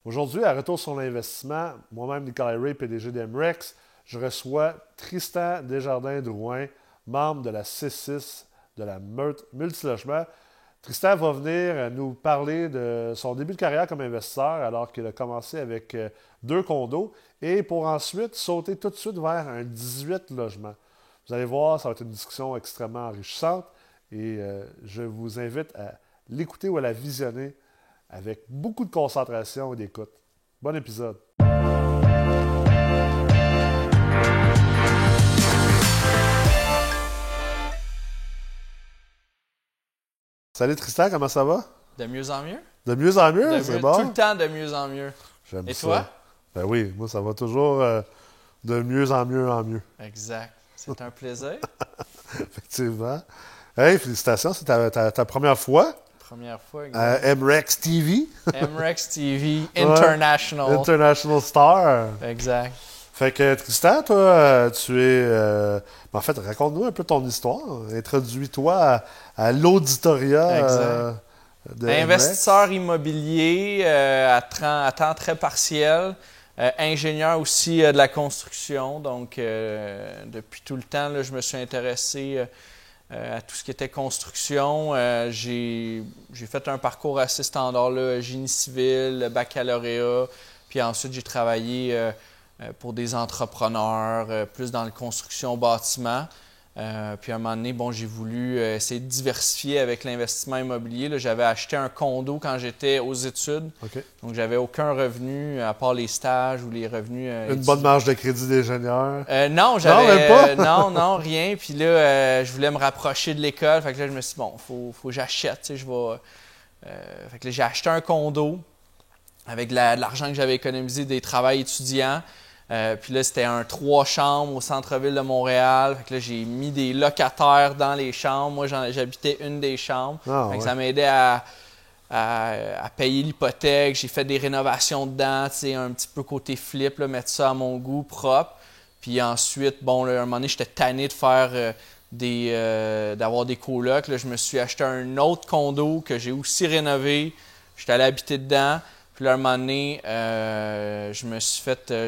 Aujourd'hui, à Retour sur l'investissement, moi-même, Nicolas Ray, PDG d'Emrex, je reçois Tristan Desjardins-Drouin, membre de la C6 de la Meurthe Multilogement. Tristan va venir nous parler de son début de carrière comme investisseur alors qu'il a commencé avec 2 condos et pour ensuite sauter tout de suite vers un 18 logements. Vous allez voir, ça va être une discussion extrêmement enrichissante et je vous invite à l'écouter ou à la visionner avec beaucoup de concentration et d'écoute. Bon épisode! Salut Tristan, comment ça va? De mieux en mieux? De mieux en mieux, c'est bon? Tout le temps de mieux en mieux. J'aime ça. Et toi? Ben oui, moi ça va toujours de mieux en mieux en mieux. Exact. C'est un plaisir. Effectivement. Hey, félicitations, c'est ta première fois Première fois. à Emrex TV. Emrex TV International. Ouais, International Star. Exact. Fait que Tristan, toi, tu es... en fait, raconte-nous un peu ton histoire. Introduis-toi à l'auditoria de Investisseur immobilier à temps très partiel. Ingénieur aussi de la construction. Donc, depuis tout le temps, là, je me suis intéressé à tout ce qui était construction. J'ai fait un parcours assez standard, là, génie civil, baccalauréat. Puis ensuite, j'ai travaillé pour des entrepreneurs, plus dans la construction bâtiment. Puis à un moment donné, bon, j'ai voulu essayer de diversifier avec l'investissement immobilier. J'avais acheté un condo quand j'étais aux études. Okay. Donc, j'avais aucun revenu à part les stages ou les revenus. Une bonne marge de crédit d'ingénieur? Non, j'avais. Non, rien. Puis là, je voulais me rapprocher de l'école. Fait que là, je me suis dit, bon, faut que j'achète. Je vais. Fait que là, j'ai acheté un condo avec de l'argent que j'avais économisé des travails étudiants. Puis là, c'était un 3 chambres au centre-ville de Montréal. Fait que là, j'ai mis des locataires dans les chambres. Moi, j'habitais une des chambres. Fait que ça m'aidait à payer l'hypothèque. J'ai fait des rénovations dedans, un petit peu côté flip, là, mettre ça à mon goût, propre. Puis ensuite, bon, là, à un moment donné, j'étais tanné de faire d'avoir des colocs. Là, je me suis acheté un autre condo que j'ai aussi rénové. J'étais allé habiter dedans. Puis là, à un moment donné,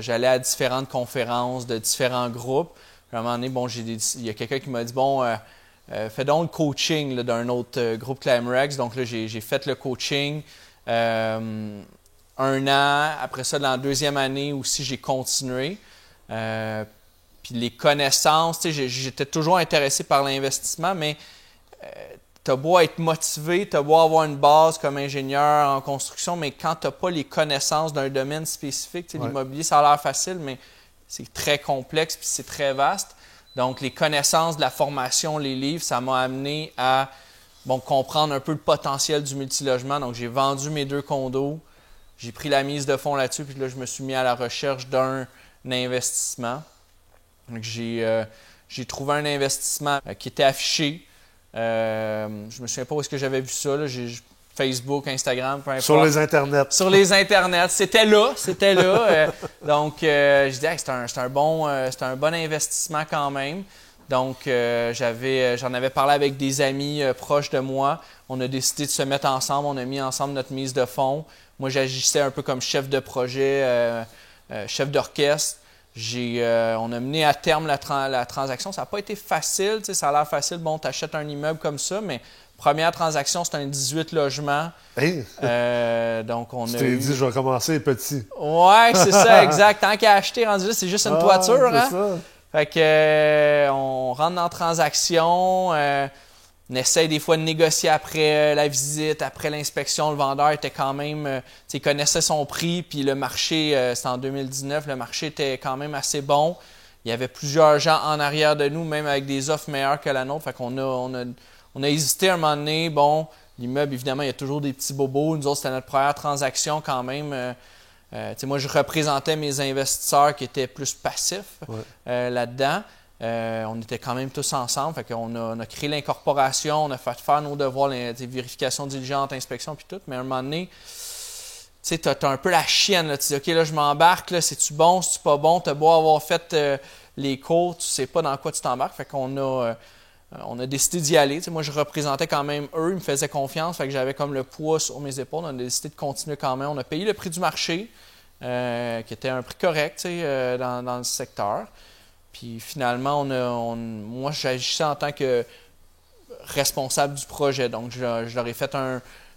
j'allais à différentes conférences de différents groupes. Puis à un moment donné, bon, il y a quelqu'un qui m'a dit, bon, fais donc le coaching là, d'un autre groupe Emrex. Donc là, j'ai fait le coaching 1 an. Après ça, dans la 2e année aussi, j'ai continué. Puis les connaissances, j'étais toujours intéressé par l'investissement, mais tu as beau être motivé, tu as beau avoir une base comme ingénieur en construction, mais quand tu n'as pas les connaissances d'un domaine spécifique, l'immobilier, ça a l'air facile, mais c'est très complexe puis c'est très vaste. Donc, les connaissances de la formation, les livres, ça m'a amené à comprendre un peu le potentiel du multilogement. Donc, j'ai vendu mes 2 condos, j'ai pris la mise de fonds là-dessus, puis là, je me suis mis à la recherche d'un investissement. Donc, j'ai trouvé un investissement qui était affiché. Je me souviens pas où est-ce que j'avais vu ça. Là. Facebook, Instagram, peu importe. Sur les internets. Sur les internets. C'était là. Donc, je disais, c'est un bon investissement quand même. Donc, j'en avais parlé avec des amis proches de moi. On a décidé de se mettre ensemble. On a mis ensemble notre mise de fonds. Moi, j'agissais un peu comme chef de projet, chef d'orchestre. On a mené à terme la transaction. Ça n'a pas été facile. Ça a l'air facile. Bon, tu achètes un immeuble comme ça, mais première transaction, c'est un 18 logements. Hey. Donc, on tu a t'es dit, je vais commencer petit. Ouais, c'est ça, exact. Tant qu'à acheter, rendu là, c'est juste une toiture. C'est hein? ça. Fait que, on rentre dans la transaction. On essaie des fois de négocier après la visite, après l'inspection. Le vendeur était quand même, il connaissait son prix, puis le marché, c'était en 2019, le marché était quand même assez bon. Il y avait plusieurs gens en arrière de nous, même avec des offres meilleures que la nôtre. Fait qu'on a hésité un moment donné. Bon, l'immeuble, évidemment, il y a toujours des petits bobos. Nous autres, c'était notre première transaction quand même. Moi, je représentais mes investisseurs qui étaient plus passifs là-dedans. On était quand même tous ensemble. Fait qu'on a créé l'incorporation, on a fait faire nos devoirs, les vérifications diligentes, inspections puis tout. Mais à un moment donné, tu as un peu la chienne. Là. Tu dis, OK, là, je m'embarque. C'est-tu bon, c'est-tu pas bon? Tu as beau avoir fait les cours, tu sais pas dans quoi tu t'embarques. Fait qu'on a on a décidé d'y aller. Moi, je représentais quand même eux, ils me faisaient confiance, fait que j'avais comme le poids sur mes épaules. On a décidé de continuer quand même. On a payé le prix du marché, qui était un prix correct dans le secteur. Puis finalement, moi, j'agissais en tant que responsable du projet. Donc, je leur ai fait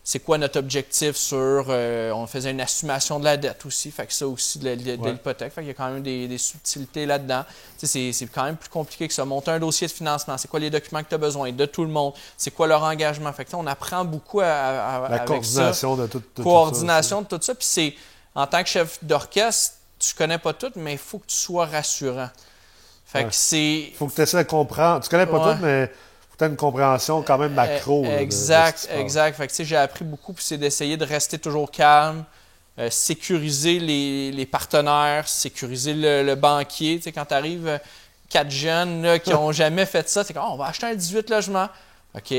c'est quoi notre objectif sur... on faisait une assumation de la dette aussi, fait que ça aussi de l'hypothèque. Fait qu'il y a quand même des subtilités là-dedans. C'est quand même plus compliqué que ça. Monter un dossier de financement, c'est quoi les documents que tu as besoin de tout le monde, c'est quoi leur engagement. Fait que on apprend beaucoup avec coordination ça. de tout Coordination de tout ça. Puis c'est, en tant que chef d'orchestre, tu connais pas tout, mais il faut que tu sois rassurant. Fait que c'est... Il faut que tu essaies de comprendre. Tu connais pas tout, mais... Tu as une compréhension quand même macro. Exact. Fait que, j'ai appris beaucoup, puis c'est d'essayer de rester toujours calme, sécuriser les partenaires, sécuriser le banquier. Quand tu arrives 4 jeunes là, qui n'ont jamais fait ça, c'est comme on va acheter un 18 logements. OK.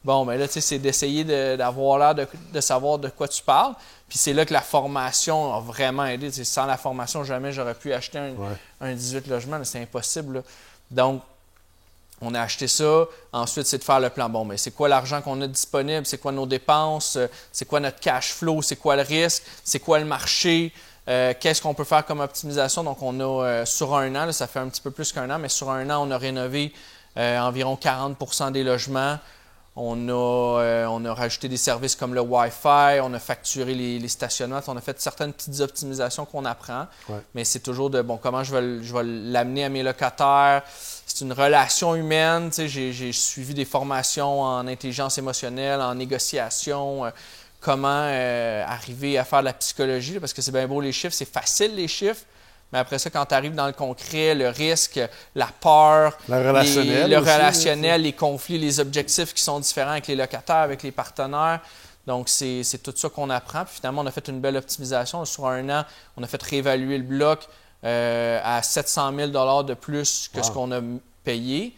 Bon, mais là, c'est d'essayer d'avoir l'air de savoir de quoi tu parles. Puis c'est là que la formation a vraiment aidé. Sans la formation, jamais j'aurais pu acheter un 18 logements. C'est impossible. Là. Donc, on a acheté ça. Ensuite, c'est de faire le plan. Bon, mais c'est quoi l'argent qu'on a disponible? C'est quoi nos dépenses? C'est quoi notre cash flow? C'est quoi le risque? C'est quoi le marché? Qu'est-ce qu'on peut faire comme optimisation? Donc, on a, sur un an, là, ça fait un petit peu plus qu'un an, mais sur un an, on a rénové environ 40% des logements. On a rajouté des services comme le Wi-Fi, on a facturé les stationnements, on a fait certaines petites optimisations qu'on apprend, mais c'est toujours de, comment je vais l'amener à mes locataires. C'est une relation humaine, j'ai suivi des formations en intelligence émotionnelle, en négociation, comment arriver à faire de la psychologie, parce que c'est bien beau les chiffres, c'est facile les chiffres, mais après ça, quand tu arrives dans le concret, le risque, la peur, le relationnel, les conflits, les objectifs qui sont différents avec les locataires, avec les partenaires. Donc, c'est tout ça qu'on apprend. Puis finalement, on a fait une belle optimisation. Sur un an, on a fait réévaluer le bloc à 700 000 $ de plus que ce qu'on a payé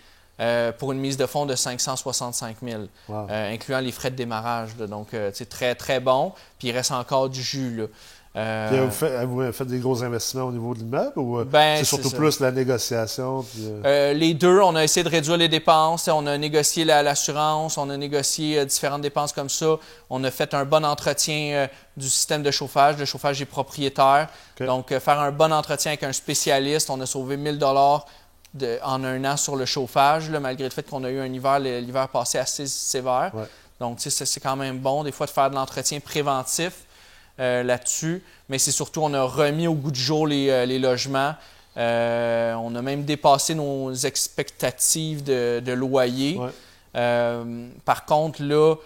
pour une mise de fonds de 565 000 incluant les frais de démarrage. Là. Donc, c'est très, très bon. Puis il reste encore du jus, là. Vous faites des gros investissements au niveau de l'immeuble ou c'est surtout plus la négociation? Puis, les deux, on a essayé de réduire les dépenses. On a négocié l'assurance, on a négocié différentes dépenses comme ça. On a fait un bon entretien du système de chauffage. Le chauffage est propriétaire. Donc, faire un bon entretien avec un spécialiste. On a sauvé 1 000 $ en un an sur le chauffage, là, malgré le fait qu'on a eu un hiver, l'hiver passé assez sévère. Donc, c'est quand même bon des fois de faire de l'entretien préventif. Là-dessus, mais c'est surtout, on a remis au goût du jour les logements. On a même dépassé nos expectatives de loyer. Par contre, là,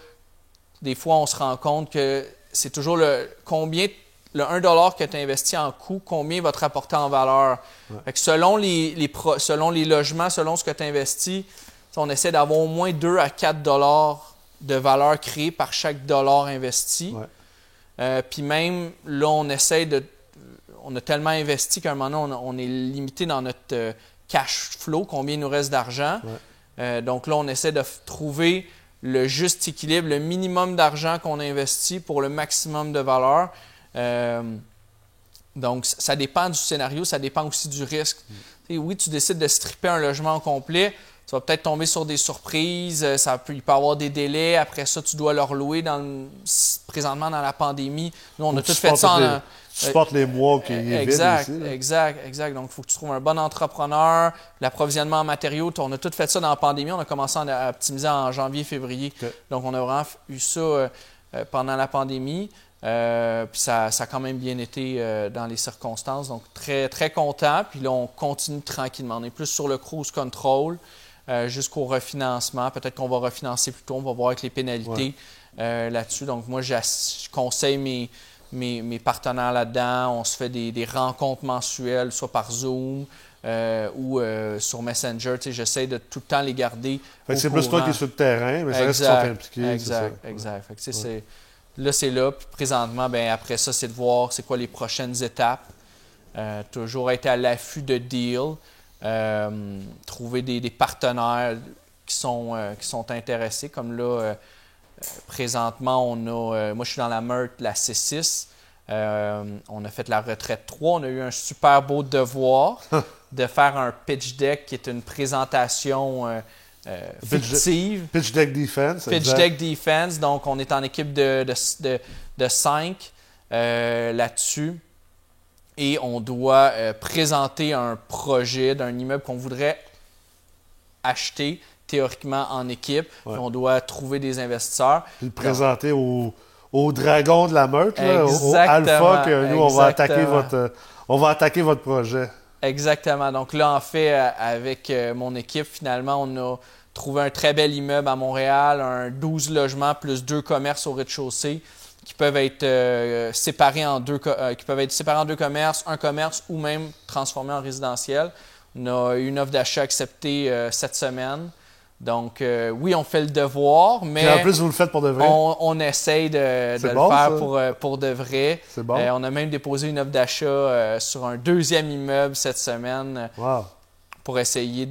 des fois, on se rend compte que c'est toujours le 1 $ que tu as investi en coût, combien il va te rapporter en valeur. Fait que selon les logements, selon ce que tu investis, on essaie d'avoir au moins 2 à 4 $ de valeur créée par chaque dollar investi. Puis même, là, on a tellement investi qu'à un moment donné, on est limité dans notre cash flow, combien il nous reste d'argent. Donc là, on essaie de trouver le juste équilibre, le minimum d'argent qu'on investit pour le maximum de valeur. Donc, ça dépend du scénario, ça dépend aussi du risque. Oui, tu décides de stripper un logement au complet, tu vas peut-être tomber sur des surprises, il peut y avoir des délais. Après ça, tu dois leur louer présentement dans la pandémie. Nous, on a tout fait ça tu supportes les mois qui est vide aussi. Exact. Donc, il faut que tu trouves un bon entrepreneur. L'approvisionnement en matériaux, on a tout fait ça dans la pandémie. On a commencé à optimiser en janvier, février. Donc, on a vraiment eu ça pendant la pandémie. Puis ça a quand même bien été dans les circonstances. Donc, très, très content. Puis là, on continue tranquillement. On est plus sur le cruise control. Jusqu'au refinancement. Peut-être qu'on va refinancer plus tôt. On va voir avec les pénalités là-dessus. Donc, moi, je conseille mes partenaires là-dedans. On se fait des rencontres mensuelles, soit par Zoom ou sur Messenger. J'essaie de tout le temps les garder. C'est plus toi qui es sur le terrain, mais ça reste qu'ils sont impliqués. Exact. Fait que, là, c'est là. Puis présentement, après ça, c'est de voir c'est quoi les prochaines étapes. Toujours être à l'affût de deals. Trouver des partenaires qui sont intéressés. Comme là, présentement, moi je suis dans la meute, la C6. On a fait la retraite 3. On a eu un super beau devoir de faire un pitch deck qui est une présentation fictive. Pitch Deck Defense. Pitch Deck Defense. Donc, on est en équipe de 5 là-dessus. Et on doit présenter un projet d'un immeuble qu'on voudrait acheter théoriquement en équipe. Ouais. On doit trouver des investisseurs. Puis le présenter au dragon de la meute, là, au alpha, que nous, on va attaquer votre projet. Exactement. Donc là, en fait, avec mon équipe, finalement, on a trouvé un très bel immeuble à Montréal, un 12 logements plus 2 commerces au rez-de-chaussée qui peuvent être séparés en deux commerces, un commerce ou même transformés en résidentiel. On a eu une offre d'achat acceptée cette semaine. Donc, oui, on fait le devoir, mais puis en plus, vous le faites pour de vrai. On essaye de le faire pour de vrai. C'est bon. On a même déposé une offre d'achat sur un 2e immeuble cette semaine. Wow. Pour essayer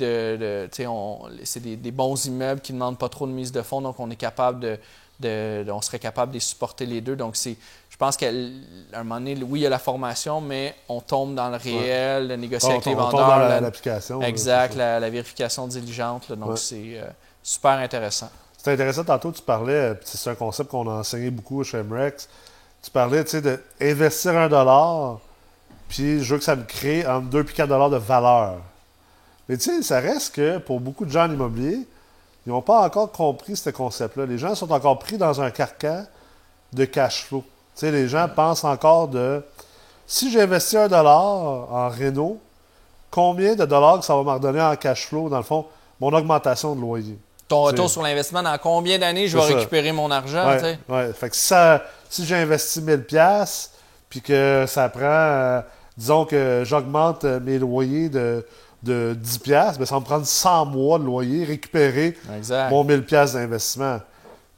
c'est des bons immeubles qui ne demandent pas trop de mise de fonds, donc on est capable on serait capable de supporter les deux. Donc, je pense qu'à un moment donné, oui, il y a la formation, mais on tombe dans le réel, de négocier avec les vendeurs. On tombe dans l'application. Exact, la vérification diligente. Là, donc, c'est super intéressant. C'est intéressant, tantôt, tu parlais, c'est un concept qu'on a enseigné beaucoup chez MREX. Tu parlais, tu sais, d'investir $1, puis je veux que ça me crée entre 2 et 4 $ de valeur. Mais tu sais, ça reste que pour beaucoup de gens en immobilier, ils n'ont pas encore compris ce concept-là. Les gens sont encore pris dans un carcan de cash flow. Tu sais, les gens pensent encore si j'investis $1 en réno, combien de dollars que ça va me redonner en cash flow, dans le fond, mon augmentation de loyer? Ton retour sur l'investissement, dans combien d'années je vais récupérer mon argent? Oui. Fait que si j'ai investi 1000$, puis que ça prend, disons que j'augmente mes loyers de 10$, bien, ça va me prendre 100 mois de loyer, récupérer mon 1000$ d'investissement.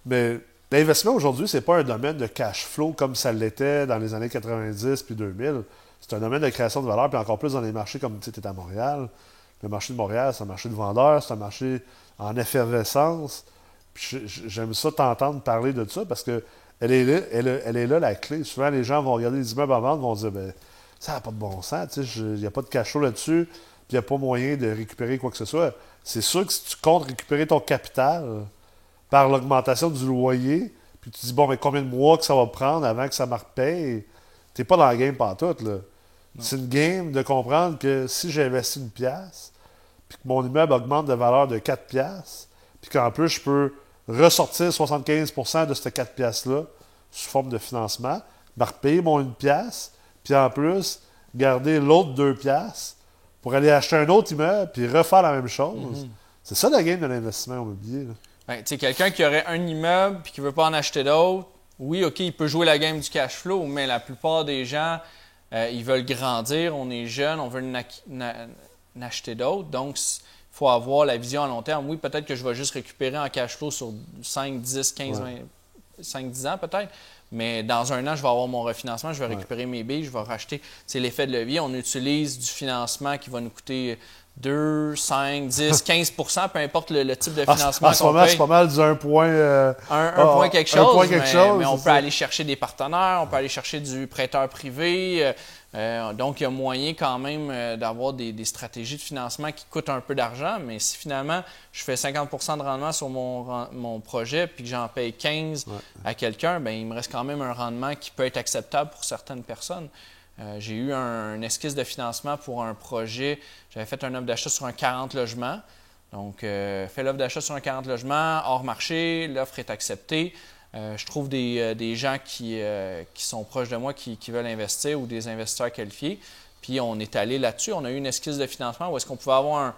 Mais l'investissement aujourd'hui, ce n'est pas un domaine de cash flow comme ça l'était dans les années 90 puis 2000. C'est un domaine de création de valeur, puis encore plus dans les marchés comme tu es à Montréal. Le marché de Montréal, c'est un marché de vendeurs, c'est un marché en effervescence. Puis j'aime ça t'entendre parler de ça parce que elle est là la clé. Souvent, les gens vont regarder les immeubles à vendre et vont dire ça n'a pas de bon sens, il n'y a pas de cash flow là-dessus. Puis il n'y a pas moyen de récupérer quoi que ce soit. C'est sûr que si tu comptes récupérer ton capital par l'augmentation du loyer, puis tu dis, mais combien de mois que ça va prendre avant que ça me repaye, tu n'es pas dans la game pantoute, là. C'est une game de comprendre que si j'ai investi 1$, puis que mon immeuble augmente de valeur de 4$, puis qu'en plus, je peux ressortir 75% de ce 4$-là sous forme de financement, me repayer mon 1$, puis en plus, garder l'autre 2$ pour aller acheter un autre immeuble puis refaire la même chose. C'est ça la game de l'investissement immobilier. Ben, quelqu'un qui aurait un immeuble et qui ne veut pas en acheter d'autres, oui, OK, il peut jouer la game du cash flow, mais la plupart des gens, ils veulent grandir, on est jeune, on veut en acheter d'autres. Donc, il faut avoir la vision à long terme. Oui, peut-être que je vais juste récupérer en cash flow sur 5, 10, 15, 20, 5, 10 ans peut-être. Mais dans un an, je vais avoir mon refinancement, je vais récupérer mes billes, je vais racheter. C'est l'effet de levier. On utilise du financement qui va nous coûter 2, 5, 10, 15 % peu importe le type de financement qu'on paye. C'est pas mal du 1 point... un point quelque chose, mais on peut aller chercher des partenaires, on peut aller chercher du prêteur privé. Donc, il y a moyen quand même d'avoir des stratégies de financement qui coûtent un peu d'argent, mais si finalement, je fais 50 % de rendement sur mon projet puis que j'en paye 15 à quelqu'un, bien, il me reste quand même un rendement qui peut être acceptable pour certaines personnes. J'ai eu un esquisse de financement pour un projet. J'avais fait un offre d'achat sur un 40 logements. Donc, fait l'offre d'achat sur un 40 logements, hors marché, l'offre est acceptée. Je trouve des gens qui sont proches de moi qui veulent investir ou des investisseurs qualifiés. Puis, on est allé là-dessus. On a eu une esquisse de financement où est-ce qu'on pouvait avoir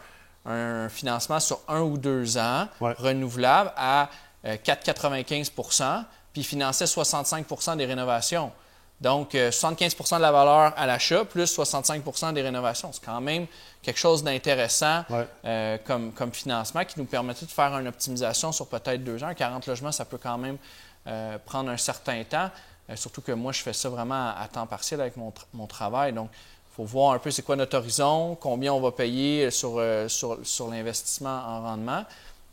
un financement sur 1 ou 2 ans renouvelable à 4,95 % puis finançait 65 % des rénovations. Donc, 75 % de la valeur à l'achat plus 65 % des rénovations. C'est quand même quelque chose d'intéressant comme financement qui nous permettait de faire une optimisation sur peut-être 2 ans. 40 logements, ça peut quand même prendre un certain temps. Surtout que moi, je fais ça vraiment à temps partiel avec mon travail. Donc, il faut voir un peu c'est quoi notre horizon, combien on va payer sur l'investissement en rendement.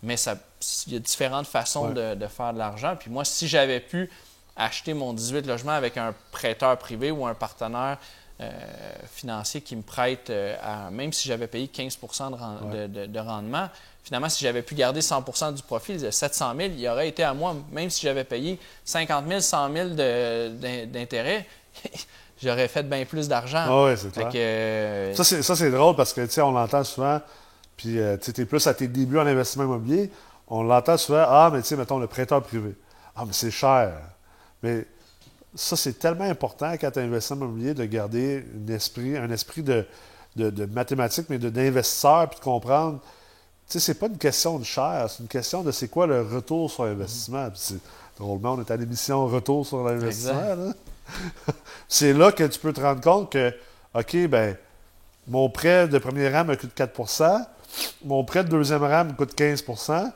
Mais il y a différentes façons de faire de l'argent. Puis moi, si j'avais pu acheter mon 18 logements avec un prêteur privé ou un partenaire financier qui me prête, même si j'avais payé 15 de rendement, finalement, si j'avais pu garder 100 du profit de 700 000, il aurait été à moi, même si j'avais payé 50 000, 100 000 d'intérêt, j'aurais fait bien plus d'argent. Ah oui, c'est clair. Ça, c'est drôle parce que, tu sais, on l'entend souvent, puis tu es plus à tes débuts en investissement immobilier, on l'entend souvent, ah, mais tu sais, mettons, le prêteur privé. Ah, mais c'est cher. Mais ça, c'est tellement important quand tu investis en immobilier de garder un esprit de mathématiques, mais d'investisseur, puis de comprendre. Tu sais, c'est pas une question de cher, c'est une question de c'est quoi le retour sur investissement. Puis drôlement, on est à l'émission Retour sur l'investissement. Là. C'est là que tu peux te rendre compte que, OK, ben mon prêt de premier rang me coûte 4 %, mon prêt de deuxième rang me coûte 15 %.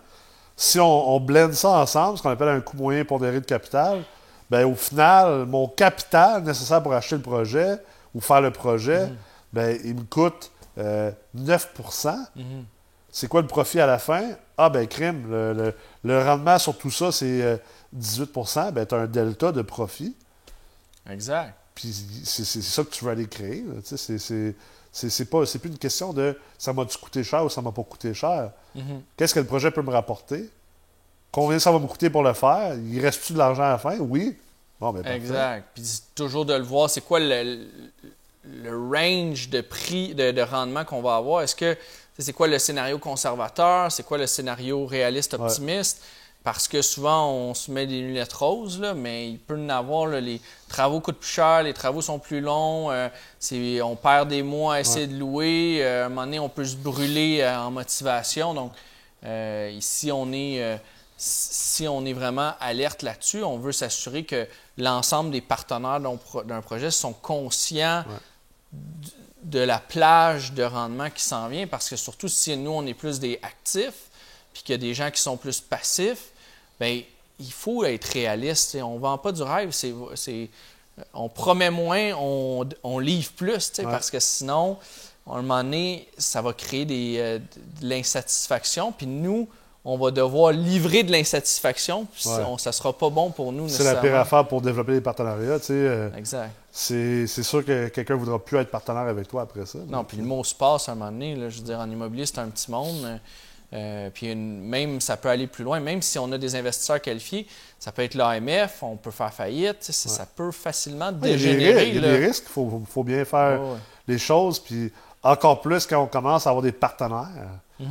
Si on blende ça ensemble, ce qu'on appelle un coût moyen pondéré de capital, ben au final, mon capital nécessaire pour acheter le projet ou faire le projet, ben il me coûte 9 %. C'est quoi le profit à la fin? Ah, ben crime, le rendement sur tout ça, c'est 18 %. Ben tu as un delta de profit. Exact. Puis c'est ça que tu veux aller créer. C'est plus une question de ça m'a-tu coûté cher ou ça m'a pas coûté cher. Qu'est-ce que le projet peut me rapporter? Combien ça va me coûter pour le faire? Il reste-tu de l'argent à la fin? Oui. Bon, ben, exact. Puis toujours de le voir, c'est quoi le range de prix, de rendement qu'on va avoir? Est-ce que c'est quoi le scénario conservateur? C'est quoi le scénario réaliste optimiste? Ouais. Parce que souvent, on se met des lunettes roses, là, mais il peut y en avoir, là, les travaux coûtent plus cher, les travaux sont plus longs, on perd des mois à essayer de louer, à un moment donné, on peut se brûler en motivation. Donc, ici, si on est vraiment alerte là-dessus, on veut s'assurer que l'ensemble des partenaires d'un projet sont conscients de la plage de rendement qui s'en vient, parce que surtout si nous, on est plus des actifs, puis qu'il y a des gens qui sont plus passifs, bien, il faut être réaliste. On ne vend pas du rêve. On promet moins, on livre plus, parce que sinon, à un moment donné, ça va créer de l'insatisfaction. Puis nous, on va devoir livrer de l'insatisfaction. Puis ça ne sera pas bon pour nous. C'est la pire affaire pour développer des partenariats. Exact. C'est sûr que quelqu'un ne voudra plus être partenaire avec toi après ça. Non, puis le mot se passe à un moment donné. Là, je veux dire, en immobilier, c'est un petit monde. Puis même, ça peut aller plus loin. Même si on a des investisseurs qualifiés, ça peut être l'AMF, on peut faire faillite. Ça peut facilement dégénérer. Il y a des risques. Il faut bien faire les choses. Puis encore plus quand on commence à avoir des partenaires,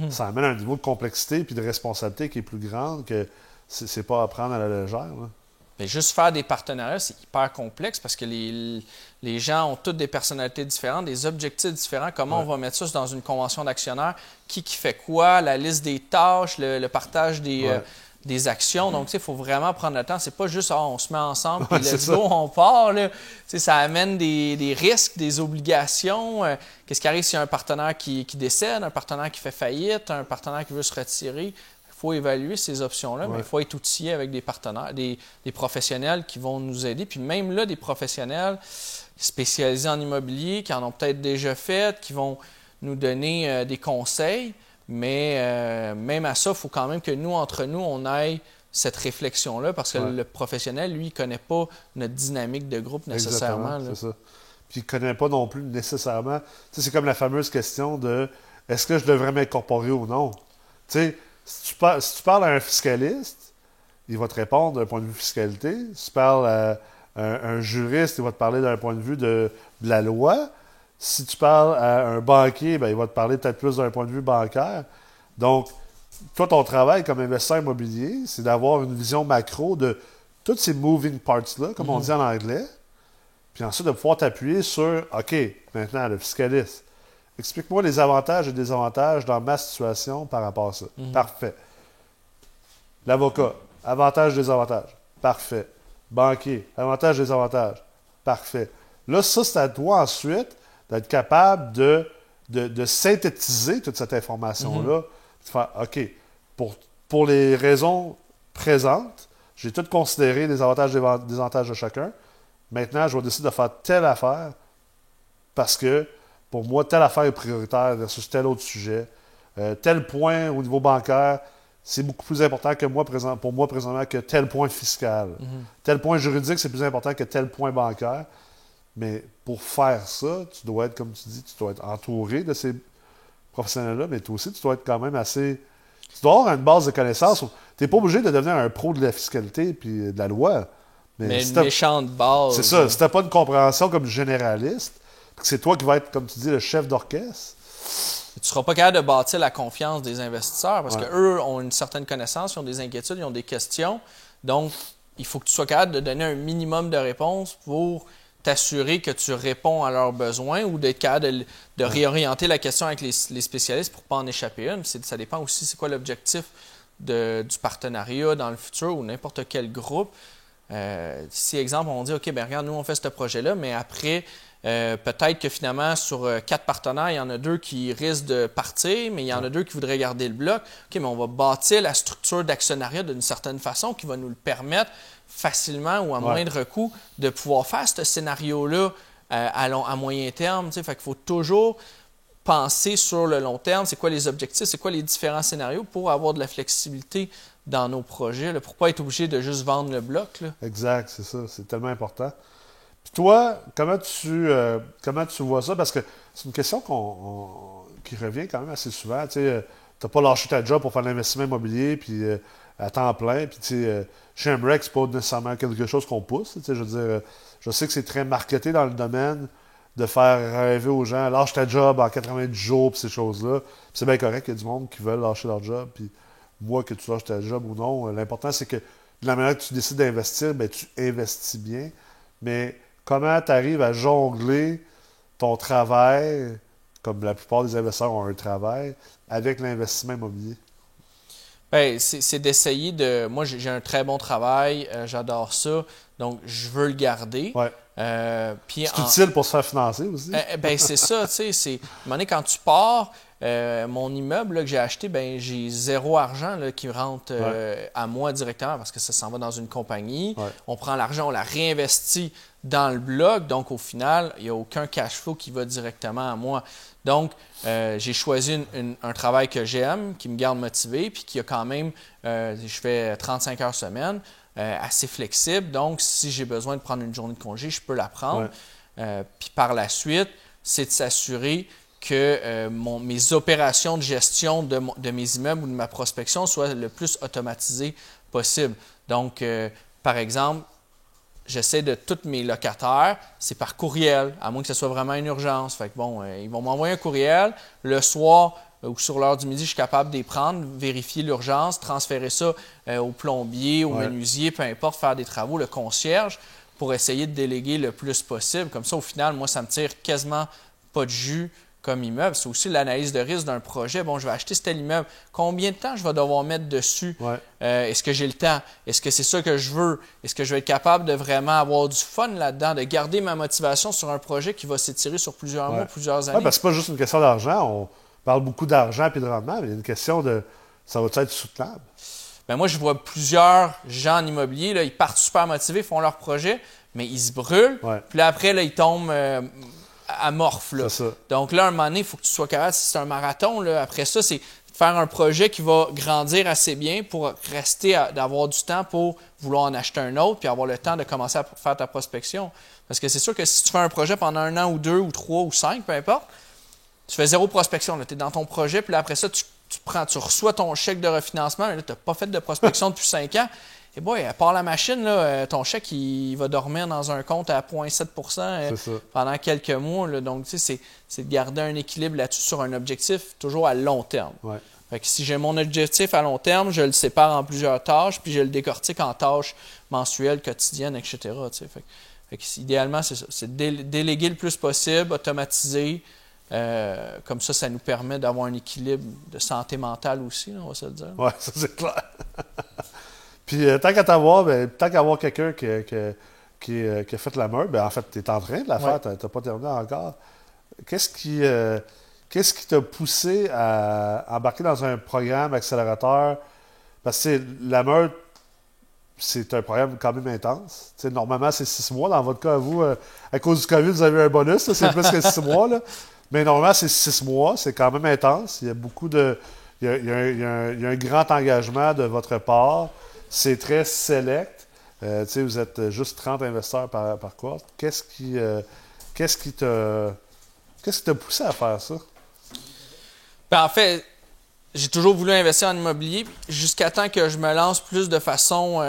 ça amène un niveau de complexité et de responsabilité qui est plus grande que c'est pas à prendre à la légère. Là. Mais juste faire des partenariats, c'est hyper complexe parce que les gens ont toutes des personnalités différentes, des objectifs différents. Comment on va mettre ça dans une convention d'actionnaires? Qui fait quoi? La liste des tâches, le partage des actions. Donc, il faut vraiment prendre le temps. C'est pas juste on se met ensemble et let's go, on part. Là. Ça amène des risques, des obligations. Qu'est-ce qui arrive s'il y a un partenaire qui décède, un partenaire qui fait faillite, un partenaire qui veut se retirer? Il faut évaluer ces options-là, mais il faut être outillé avec des partenaires, des professionnels qui vont nous aider. Puis même là, des professionnels spécialisés en immobilier qui en ont peut-être déjà fait, qui vont nous donner des conseils. Mais même à ça, il faut quand même que nous, entre nous, on aille cette réflexion-là parce que le professionnel, lui, il ne connaît pas notre dynamique de groupe nécessairement. Exactement, c'est ça. Puis il ne connaît pas non plus nécessairement. Tu sais, c'est comme la fameuse question de est-ce que je devrais m'incorporer ou non? Tu sais, si tu parles à un fiscaliste, il va te répondre d'un point de vue fiscalité. Si tu parles à un juriste, il va te parler d'un point de vue de la loi. Si tu parles à un banquier, bien, il va te parler peut-être plus d'un point de vue bancaire. Donc, toi, ton travail comme investisseur immobilier, c'est d'avoir une vision macro de tous ces moving parts-là, comme on dit en anglais, puis ensuite de pouvoir t'appuyer sur, OK, maintenant, le fiscaliste, explique-moi les avantages et désavantages dans ma situation par rapport à ça. Parfait. L'avocat, avantages, désavantages. Parfait. Banquier, avantages, désavantages. Parfait. Là, ça, c'est à toi ensuite d'être capable de synthétiser toute cette information-là. De faire, OK, pour les raisons présentes, j'ai tout considéré les avantages et les désavantages de chacun. Maintenant, je vais décider de faire telle affaire parce que pour moi, telle affaire est prioritaire versus tel autre sujet. Tel point au niveau bancaire, c'est beaucoup plus important que pour moi présentement que tel point fiscal. Tel point juridique, c'est plus important que tel point bancaire. Mais pour faire ça, tu dois être, comme tu dis, tu dois être entouré de ces professionnels-là, mais toi aussi, tu dois être quand même assez... Tu dois avoir une base de connaissances. Tu n'es pas obligé de devenir un pro de la fiscalité et de la loi. Mais si une méchante base. C'est ça. Si tu n'as pas une compréhension comme généraliste, que c'est toi qui vas être, comme tu dis, le chef d'orchestre... Tu ne seras pas capable de bâtir la confiance des investisseurs parce qu'eux ont une certaine connaissance, ils ont des inquiétudes, ils ont des questions. Donc, il faut que tu sois capable de donner un minimum de réponses pour t'assurer que tu réponds à leurs besoins ou d'être capable de réorienter la question avec les spécialistes pour ne pas en échapper une. Ça dépend aussi c'est quoi l'objectif du partenariat dans le futur ou n'importe quel groupe. Si, exemple, on dit, OK, bien regarde, nous, on fait ce projet-là, mais après, peut-être que finalement, sur 4 partenaires, il y en a 2 qui risquent de partir, mais il y en a 2 qui voudraient garder le bloc. OK, mais on va bâtir la structure d'actionnariat d'une certaine façon qui va nous le permettre facilement ou à moindre coût de pouvoir faire ce scénario-là à moyen terme. Fait qu'il faut toujours penser sur le long terme, c'est quoi les objectifs, c'est quoi les différents scénarios pour avoir de la flexibilité dans nos projets, là, pour ne pas être obligé de juste vendre le bloc. Là. Exact, c'est ça, c'est tellement important. Puis toi, comment tu vois ça? Parce que c'est une question qui revient quand même assez souvent. Tu n'as pas lâché ta job pour faire l'investissement immobilier puis à temps plein. Puis chez MREX, c'est pas nécessairement quelque chose qu'on pousse. Je veux dire, je sais que c'est très marketé dans le domaine de faire rêver aux gens, lâche ta job en 90 jours, puis ces choses-là. Puis c'est bien correct qu'il y a du monde qui veulent lâcher leur job. Puis moi, que tu lâches ta job ou non, l'important, c'est que de la manière que tu décides d'investir, bien, tu investis bien. Mais comment tu arrives à jongler ton travail, comme la plupart des investisseurs ont un travail, avec l'investissement immobilier? Bien, c'est d'essayer de... Moi, j'ai un très bon travail, j'adore ça, donc je veux le garder. Ouais. C'est utile pour se faire financer aussi. Ben c'est ça, tu sais. À un moment donné, quand tu pars, mon immeuble là, que j'ai acheté, ben j'ai zéro argent là, qui rentre à moi directement parce que ça s'en va dans une compagnie. Ouais. On prend l'argent, on la réinvestit dans le bloc. Donc, au final, il n'y a aucun cash flow qui va directement à moi. Donc, j'ai choisi un travail que j'aime, qui me garde motivé, puis qui a quand même, je fais 35 heures semaine. Assez flexible. Donc, si j'ai besoin de prendre une journée de congé, je peux la prendre. Puis par la suite, c'est de s'assurer que mes opérations de gestion de mes immeubles ou de ma prospection soient le plus automatisées possible. Donc, par exemple, j'essaie de tous mes locataires, c'est par courriel, à moins que ce soit vraiment une urgence. Fait que bon, ils vont m'envoyer un courriel. Le soir, ou sur l'heure du midi, je suis capable de les prendre, vérifier l'urgence, transférer ça au plombier, au menuisier, peu importe, faire des travaux, le concierge, pour essayer de déléguer le plus possible. Comme ça, au final, moi, ça me tire quasiment pas de jus comme immeuble. C'est aussi l'analyse de risque d'un projet. Bon, je vais acheter tel immeuble. Combien de temps je vais devoir mettre dessus? Est-ce que j'ai le temps? Est-ce que c'est ça que je veux? Est-ce que je vais être capable de vraiment avoir du fun là-dedans, de garder ma motivation sur un projet qui va s'étirer sur plusieurs mois, plusieurs années? Oui, parce que c'est pas juste une question d'argent. On parle beaucoup d'argent et de rendement, mais il y a une question de ça va être soutenable? Bien, moi, je vois plusieurs gens en immobilier, là, ils partent super motivés, font leur projet, mais ils se brûlent. Puis là, après, là, ils tombent amorphes. Là. C'est ça. Donc là, à un moment donné, il faut que tu sois capable, si c'est un marathon, là, après ça, c'est de faire un projet qui va grandir assez bien pour rester, d'avoir du temps pour vouloir en acheter un autre, puis avoir le temps de commencer à faire ta prospection. Parce que c'est sûr que si tu fais un projet pendant 1 an ou 2 ou 3 ou 5, peu importe, tu fais 0 prospection. Tu es dans ton projet, puis là, après ça, tu reçois ton chèque de refinancement, mais là, tu n'as pas fait de prospection depuis 5 ans. Et boy, à part la machine, là, ton chèque, il va dormir dans un compte à 0,7 pendant quelques mois. Là. Donc, tu sais, c'est de garder un équilibre là-dessus sur un objectif toujours à long terme. Fait que si j'ai mon objectif à long terme, je le sépare en plusieurs tâches, puis je le décortique en tâches mensuelles, quotidiennes, etc. Tu sais. Fait que idéalement, c'est ça. C'est déléguer le plus possible, automatiser. Comme ça nous permet d'avoir un équilibre de santé mentale aussi, là, on va se le dire. Oui, ça c'est clair. Puis tant qu'à avoir quelqu'un qui a fait la meurtre, en fait, tu es en train de la faire, tu n'as pas terminé encore. Qu'est-ce qui t'a poussé à embarquer dans un programme accélérateur? Parce que la meurtre, c'est un programme quand même intense. T'sais, normalement, c'est 6 mois. Dans votre cas, vous, à cause du COVID, vous avez eu un bonus, c'est plus que 6 mois. Là. Mais normalement, c'est 6 mois, c'est quand même intense. Il y a il y a un grand engagement de votre part. C'est très select. Vous êtes juste 30 investisseurs par cohorte. Qu'est-ce qui t'a poussé à faire ça? Ben, en fait, j'ai toujours voulu investir en immobilier jusqu'à temps que je me lance plus de façon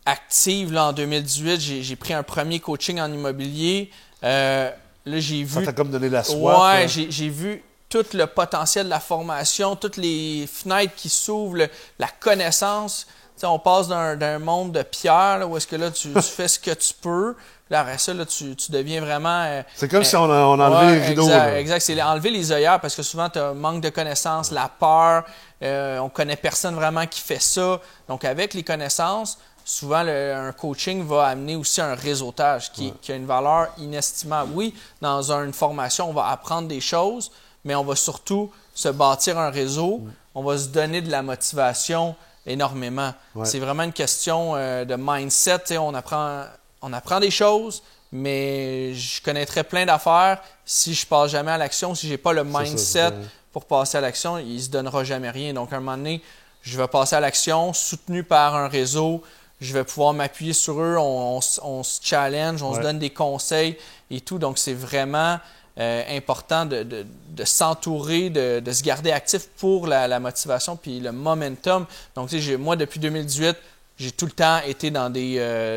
active. Là, en 2018, j'ai pris un premier coaching en immobilier. Là, j'ai vu. Ça t'a comme donné la soif. Ouais, j'ai vu tout le potentiel de la formation, toutes les fenêtres qui s'ouvrent, la connaissance. T'sais, on passe d'un monde de pierre là, où est-ce que là, tu fais ce que tu peux. Là, après ça, là, tu deviens vraiment... c'est comme si on enlevait les rideaux. Exact. C'est enlever les œillères parce que souvent, tu as un manque de connaissances, la peur. On connaît personne vraiment qui fait ça. Donc, avec les connaissances, souvent, un coaching va amener aussi un réseautage qui a une valeur inestimable. Oui, dans une formation, on va apprendre des choses, mais on va surtout se bâtir un réseau. On va se donner de la motivation énormément. Ouais. C'est vraiment une question de mindset. On apprend des choses, mais je connaîtrais plein d'affaires. Si je ne passe jamais à l'action, si je n'ai pas le mindset pour passer à l'action, il ne se donnera jamais rien. Donc, à un moment donné, je vais passer à l'action, soutenu par un réseau. Je vais pouvoir m'appuyer sur eux. On se challenge, on se donne des conseils et tout. Donc, c'est vraiment important de s'entourer, de se garder actif pour la motivation puis le momentum. Donc, moi, depuis 2018, j'ai tout le temps été dans des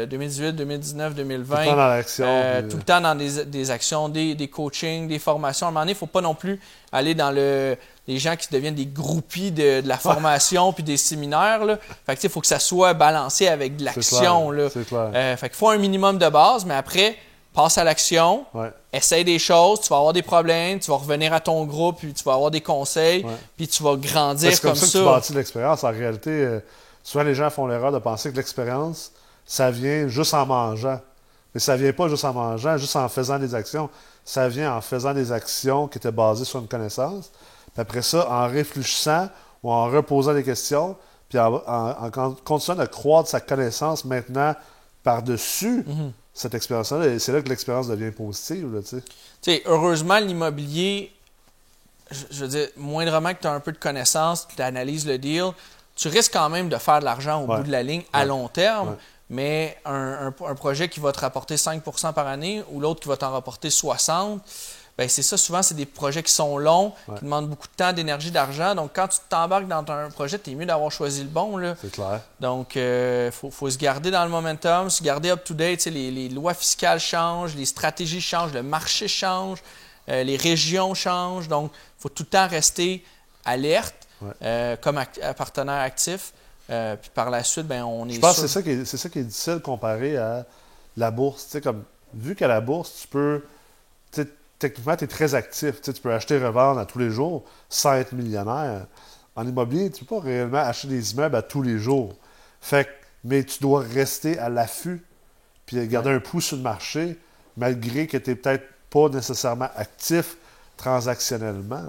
2018, 2019, 2020. Tout le temps dans l'action. Tout le temps dans des actions, des coachings, des formations. À un moment donné, il ne faut pas non plus aller dans les gens qui deviennent des groupies de la formation puis des séminaires. Là. Fait que, il faut que ça soit balancé avec de l'action. C'est clair. Fait qu'il faut un minimum de base, mais après, passe à l'action, essaye des choses, tu vas avoir des problèmes, tu vas revenir à ton groupe, puis tu vas avoir des conseils, puis tu vas grandir comme ça. C'est comme ça que tu bâtis de l'expérience. En réalité, souvent les gens font l'erreur de penser que l'expérience, ça vient juste en mangeant. Mais ça vient pas juste en mangeant, juste en faisant des actions. Ça vient en faisant des actions qui étaient basées sur une connaissance. Puis après ça, en réfléchissant ou en reposant des questions, puis en continuant de croître sa connaissance maintenant par-dessus cette expérience-là. C'est là que l'expérience devient positive. Là, t'sais, heureusement, l'immobilier, je veux dire, moindrement que tu as un peu de connaissance, tu analyses le deal, tu risques quand même de faire de l'argent au bout de la ligne à long terme, mais un projet qui va te rapporter 5 % par année ou l'autre qui va t'en rapporter 60 %, bien, c'est ça. Souvent, c'est des projets qui sont longs, qui demandent beaucoup de temps, d'énergie, d'argent. Donc, quand tu t'embarques dans un projet, tu es mieux d'avoir choisi le bon. Là. C'est clair. Donc, faut se garder dans le momentum, se garder up-to-date. Les lois fiscales changent, les stratégies changent, le marché change, les régions changent. Donc, il faut tout le temps rester alerte comme partenaire actif. Puis par la suite, ben, on est Je pense que c'est ça qui est difficile comparé à la bourse. Comme, vu qu'à la bourse, tu peux... Techniquement, tu es très actif. Tu peux acheter et revendre à tous les jours sans être millionnaire. En immobilier, tu ne peux pas réellement acheter des immeubles à tous les jours. Mais tu dois rester à l'affût puis garder un pouls sur le marché, malgré que tu n'es peut-être pas nécessairement actif transactionnellement.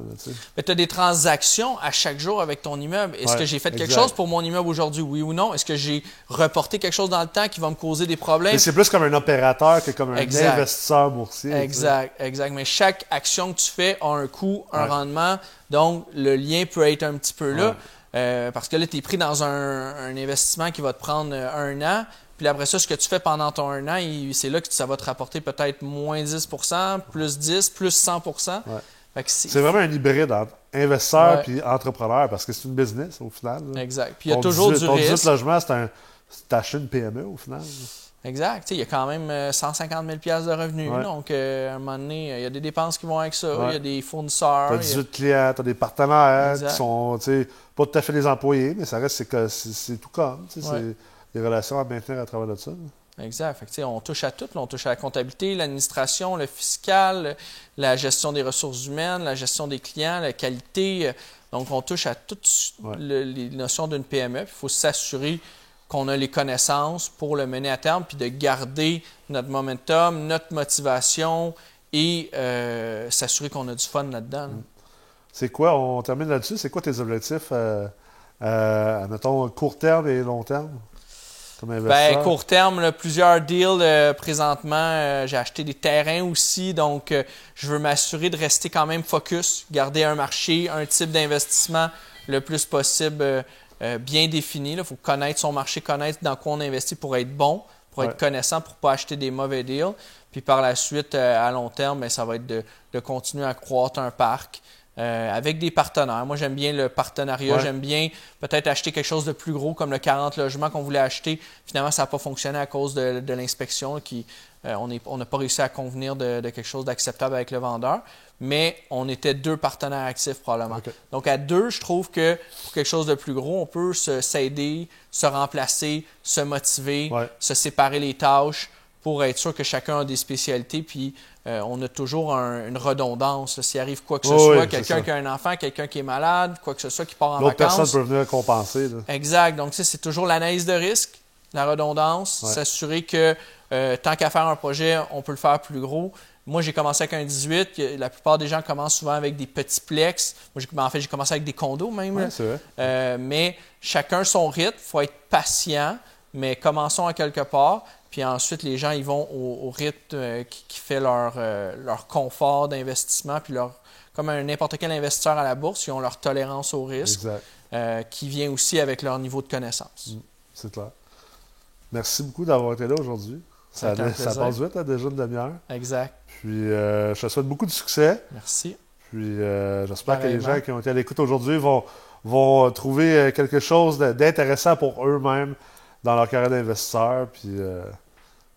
Mais tu as des transactions à chaque jour avec ton immeuble. Est-ce que j'ai fait quelque chose pour mon immeuble aujourd'hui, oui ou non? Est-ce que j'ai reporté quelque chose dans le temps qui va me causer des problèmes? Mais c'est plus comme un opérateur que comme un investisseur boursier. Exact. Mais chaque action que tu fais a un coût, un rendement. Donc, le lien peut être un petit peu là. Parce que là, tu es pris dans un investissement qui va te prendre 1 an. Puis après ça, ce que tu fais pendant ton 1 an, c'est là que ça va te rapporter peut-être moins 10 %, plus 10 plus 100 %. C'est vraiment un hybride entre investisseur et entrepreneur parce que c'est une business au final. Là. Exact. Puis il y a toujours du risque. Ton 18 logements, c'est acheter une PME au final. Là. Exact. Il y a quand même 150 000 $ de revenus. Donc, à un moment donné, il y a des dépenses qui vont avec ça. Il y a des fournisseurs. Tu as 18 clients, tu as des partenaires qui sont pas tout à fait des employés, mais ça reste c'est tout comme. C'est des relations à maintenir à travers de ça. Exact. Fait que, on touche à tout. Là. On touche à la comptabilité, l'administration, le fiscal, la gestion des ressources humaines, la gestion des clients, la qualité. Donc, on touche à toutes les notions d'une PME. Il faut s'assurer qu'on a les connaissances pour le mener à terme puis de garder notre momentum, notre motivation et s'assurer qu'on a du fun là-dedans. Là. C'est quoi, on termine là-dessus, c'est quoi tes objectifs, mettons, court terme et long terme? comme investisseur? Court terme, là, plusieurs deals présentement. J'ai acheté des terrains aussi, donc je veux m'assurer de rester quand même focus, garder un marché, un type d'investissement le plus possible bien défini. Il faut connaître son marché, connaître dans quoi on investit pour être bon, pour être connaissant, pour ne pas acheter des mauvais deals. Puis par la suite, à long terme, ça va être de continuer à croître un parc. Avec des partenaires. Moi, j'aime bien le partenariat. Ouais. J'aime bien peut-être acheter quelque chose de plus gros comme le 40 logements qu'on voulait acheter. Finalement, ça n'a pas fonctionné à cause de l'inspection. On n'a pas réussi à convenir de quelque chose d'acceptable avec le vendeur. Mais on était 2 partenaires actifs probablement. Okay. Donc, à 2, je trouve que pour quelque chose de plus gros, on peut s'aider, se remplacer, se motiver, se séparer les tâches pour être sûr que chacun a des spécialités. Puis, on a toujours une redondance. S'il arrive quoi que ce soit, quelqu'un qui a un enfant, quelqu'un qui est malade, quoi que ce soit, qui part en vacances. L'autre personne peut venir compenser. Là. Exact. Donc, c'est toujours l'analyse de risque, la redondance, s'assurer que tant qu'à faire un projet, on peut le faire plus gros. Moi, j'ai commencé avec un 18. La plupart des gens commencent souvent avec des petits plex. Moi, en fait, j'ai commencé avec des condos même. Ouais, c'est vrai. Mais chacun son rythme. Il faut être patient, mais commençons à quelque part. Puis ensuite, les gens ils vont au rythme qui fait leur confort d'investissement. Puis comme n'importe quel investisseur à la bourse, ils ont leur tolérance au risque qui vient aussi avec leur niveau de connaissance. C'est clair. Merci beaucoup d'avoir été là aujourd'hui. Ça passe vite, déjà une demi-heure. Exact. Puis je te souhaite beaucoup de succès. Merci. Puis j'espère que les gens qui ont été à l'écoute aujourd'hui vont trouver quelque chose d'intéressant pour eux-mêmes dans leur carrière d'investisseur. Puis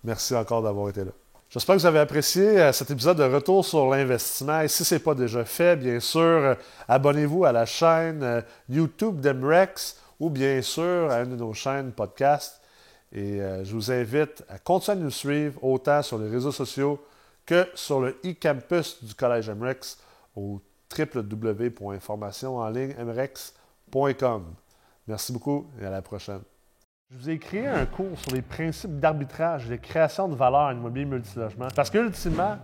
merci encore d'avoir été là. J'espère que vous avez apprécié cet épisode de Retour sur l'investissement. Et si ce n'est pas déjà fait, bien sûr, abonnez-vous à la chaîne YouTube d'Emrex ou bien sûr à une de nos chaînes podcast. Et je vous invite à continuer à nous suivre autant sur les réseaux sociaux que sur le e-campus du Collège Emrex au www.formationenlignemrex.com. Merci beaucoup et à la prochaine. Je vous ai créé un cours sur les principes d'arbitrage et de création de valeur en immobilier multilogement. Parce qu'ultimement,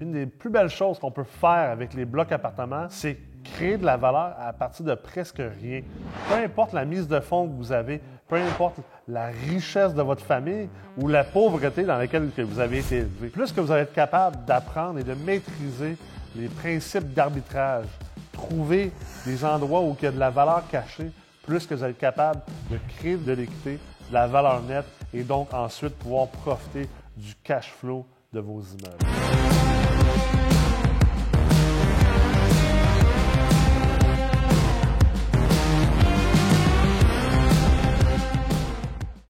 une des plus belles choses qu'on peut faire avec les blocs appartements, c'est créer de la valeur à partir de presque rien. Peu importe la mise de fonds que vous avez, peu importe la richesse de votre famille ou la pauvreté dans laquelle vous avez été élevé. Plus que vous allez être capable d'apprendre et de maîtriser les principes d'arbitrage, trouver des endroits où il y a de la valeur cachée, plus que vous allez être capable de créer de l'équité, de la valeur nette et donc ensuite pouvoir profiter du cash flow de vos immeubles.